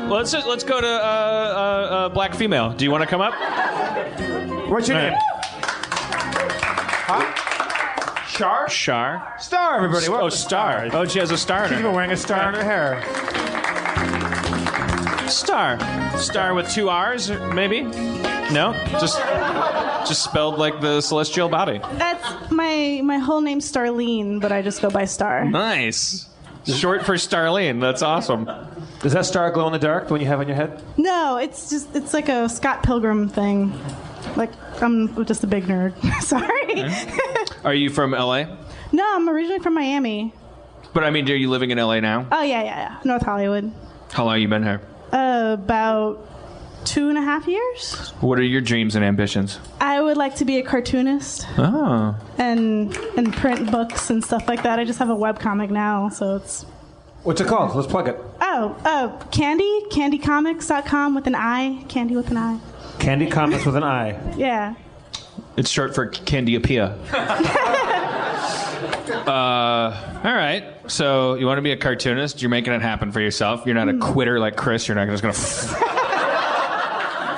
Let's go to black female. Do you want to come up? What's your name? Huh? Char? Char. Star, everybody. Oh, Star. Oh, she has a star in her. She's even wearing a star in her hair. Star. Star with 2 R's, maybe? No? Just spelled like the celestial body. That's my whole name's Starlene, but I just go by Star. Nice. Short for Starlene. That's awesome. Does that star glow in the dark, the one you have on your head? No, it's like a Scott Pilgrim thing. Like, I'm just a big nerd. Sorry. Are you from L.A.? No, I'm originally from Miami. But I mean, are you living in L.A. now? Oh, yeah. North Hollywood. How long have you been here? About 2.5 years. What are your dreams and ambitions? I would like to be a cartoonist. Oh. And print books and stuff like that. I just have a webcomic now, so it's... What's it called? Let's plug it. Candycomics.com with an I. Candy with an I. Candy Comics with an I. Yeah. It's short for Candyapia. All right. So you want to be a cartoonist? You're making it happen for yourself. You're not a quitter like Chris. You're not just going to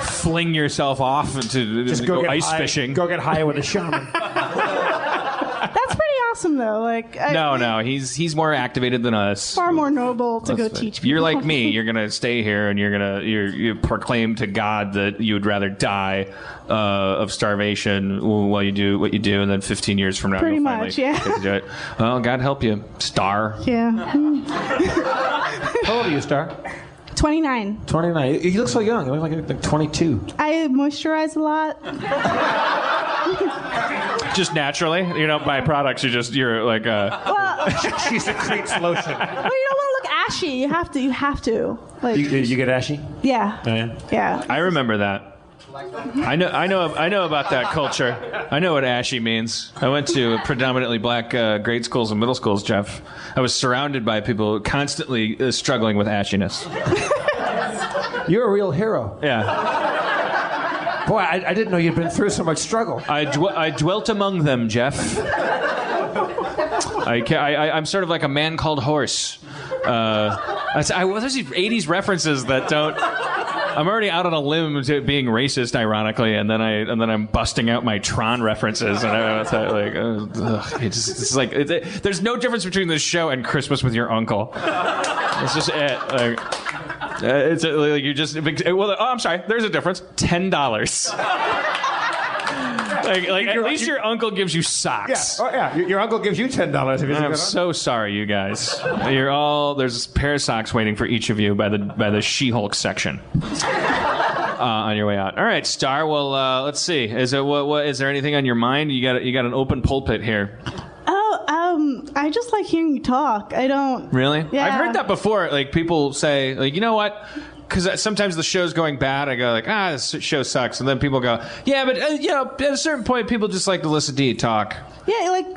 fling yourself off to just go ice fishing. Go get high with a shaman. That's pretty awesome, though. Like, no, he's more activated than us. Far more noble to go teach people. You're like me. You're gonna stay here and you proclaim to God that you would rather die of starvation while you do what you do, and then 15 years from now, pretty you'll much, finally yeah. get to do it. Well, God help you, Star. Yeah. How old are you, Star? 29. 29. You look so young. You look like 22. I moisturize a lot. Just naturally, you don't buy products. You're like. Well, she secretes lotion. Well, you don't want to look ashy. You have to. Like, you get ashy? Yeah. Oh, yeah. Yeah. I remember that. I know about that culture. I know what ashy means. I went to predominantly black grade schools and middle schools, Jeff. I was surrounded by people constantly struggling with ashiness. You're a real hero. Yeah. Boy, I didn't know you'd been through so much struggle. I dwelt among them, Jeff. I'm sort of like a man called Horse. There's these 80s references that don't... I'm already out on a limb to being racist, ironically, and then I'm busting out my Tron references, and it's like there's no difference between this show and Christmas with Your Uncle. It's just it. Like, you just I'm sorry. There's a difference. $10. Like at least your uncle gives you socks. Yeah. Oh, yeah. Your uncle gives you $10. I'm so sorry, you guys. There's a pair of socks waiting for each of you by the She-Hulk section on your way out. All right, Star. Well, let's see. Is there anything on your mind? You got an open pulpit here. I just like hearing you talk. I don't. Really? Yeah. I've heard that before. Like people say, like, you know what? Because sometimes the show's going bad, I go like, this show sucks, and then people go, yeah, but at a certain point, people just like to listen to you talk. Yeah, like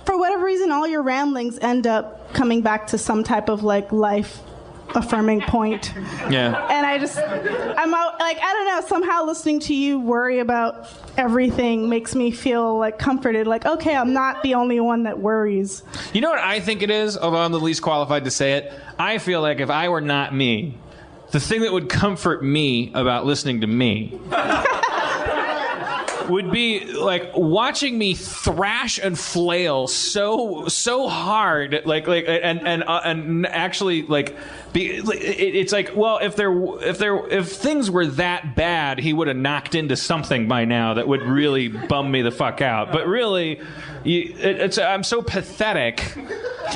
for whatever reason, all your ramblings end up coming back to some type of like life affirming point. Yeah. And I'm out, like, I don't know, somehow listening to you worry about everything makes me feel like comforted, like, okay, I'm not the only one that worries. You know what I think it is, although I'm the least qualified to say it? I feel like if I were not me, the thing that would comfort me about listening to me would be like watching me thrash and flail so hard, and actually like it's like, well, if things were that bad, he would have knocked into something by now that would really bum me the fuck out. But really, I'm so pathetic.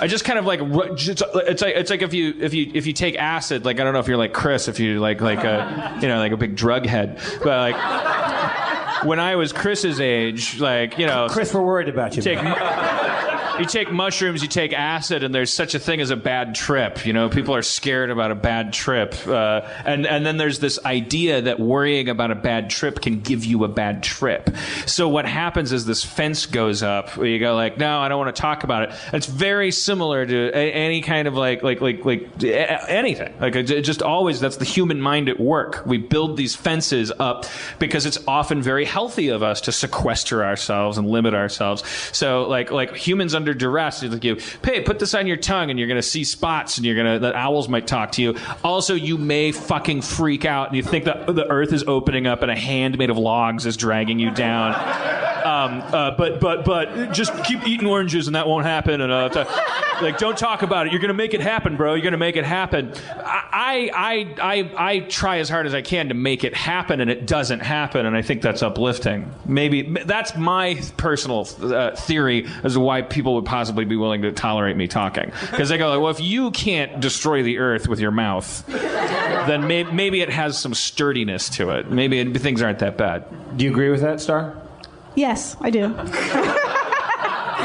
I just kind of like it's like if you take acid, like I don't know if you're like Chris, if you like a big drug head, but like. When I was Chris's age, like, Chris, we're worried about you. You take mushrooms, you take acid, and there's such a thing as a bad trip. People are scared about a bad trip. And then there's this idea that worrying about a bad trip can give you a bad trip. So what happens is this fence goes up where you go like, no, I don't want to talk about it. It's very similar to any kind of like anything. Like it just always, that's the human mind at work. We build these fences up because it's often very healthy of us to sequester ourselves and limit ourselves. So like humans under duress. Like hey, put this on your tongue, and you're gonna see spots, and the owls might talk to you. Also, you may fucking freak out, and you think that the earth is opening up, and a hand made of logs is dragging you down. But just keep eating oranges, and that won't happen. And like, don't talk about it. You're gonna make it happen, bro. You're gonna make it happen. I try as hard as I can to make it happen, and it doesn't happen, and I think that's uplifting. Maybe that's my personal theory as to why people would possibly be willing to tolerate me talking. Because they go, well, if you can't destroy the earth with your mouth, then maybe it has some sturdiness to it. Maybe things aren't that bad. Do you agree with that, Star? Yes, I do.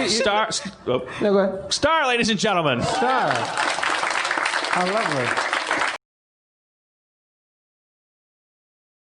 Star, No, go ahead. Star, ladies and gentlemen. Star. How lovely.